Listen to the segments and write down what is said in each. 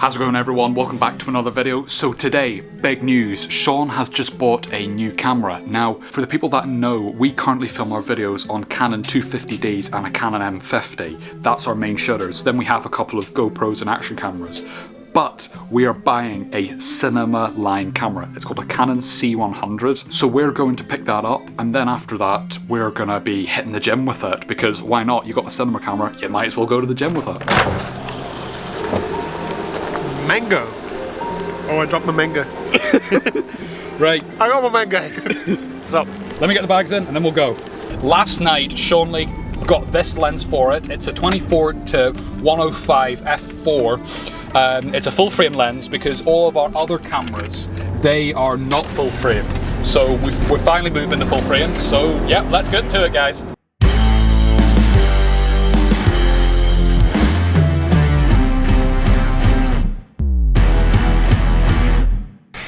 How's it going, everyone? Welcome back to another video. So today, big news, Shaun has just bought a new camera. Now, for the people that know, we currently film our videos on Canon 250Ds and a Canon M50. That's our main shutters. Then we have a couple of GoPros and action cameras. But we are buying a cinema line camera. It's called a Canon C100. So we're going to pick that up, and then after that, we're gonna be hitting the gym with it, because why not? You got a cinema camera, you might as well go to the gym with it. Mango. Oh, I dropped my mango. Right. I got my mango. So, let me get the bags in and then we'll go. Last night, Shaun got this lens for it. It's a 24 to 105 f4. It's a full frame lens because all of our other cameras, they are not full frame. So we're finally moving to full frame. So yeah, let's get to it, guys.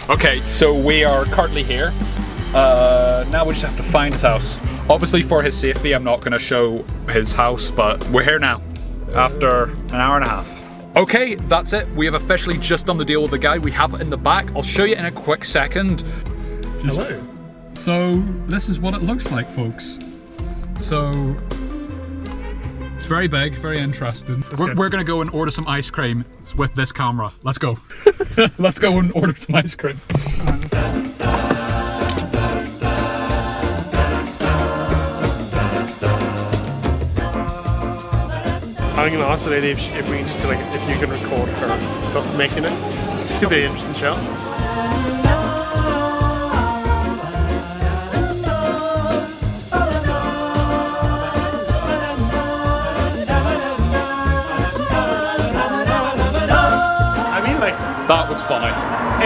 Okay, so we are currently here. Now we just have to find his house. Obviously for his safety, I'm not gonna show his house, but we're here now, after an hour and a half. Okay, that's it. We have officially just done the deal with the guy. We have it in the back. I'll show you in a quick second. Hello. So, this is what it looks like, folks. So, it's very big, very interesting. We're gonna go and order some ice cream with this camera. Let's go. Let's go and order some ice cream. I'm gonna ask the lady if we can just do like, if you can record her making it. Could be an interesting shot. That was funny.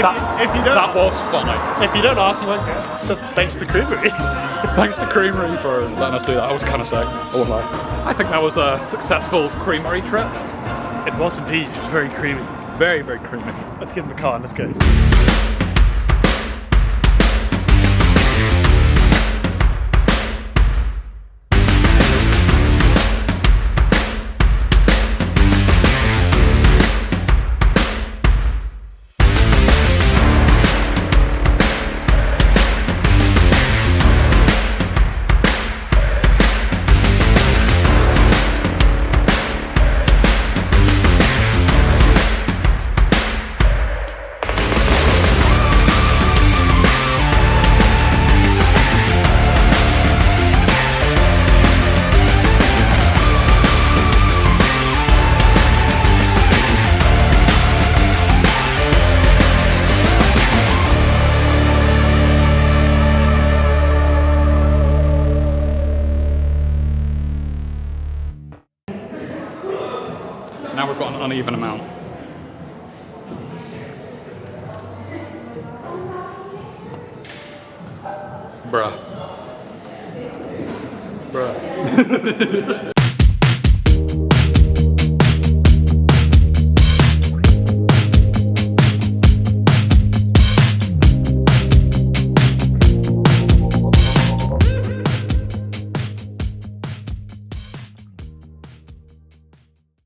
That was funny. If you don't ask, you won't get it. So thanks to Creamery. Thanks to Creamery for letting us do that. I was kind of sick. I won't lie. I think that was a successful Creamery trip. It was indeed. It was very creamy. Very, very creamy. Let's get in the car and let's go. Now we've got an uneven amount. Bruh.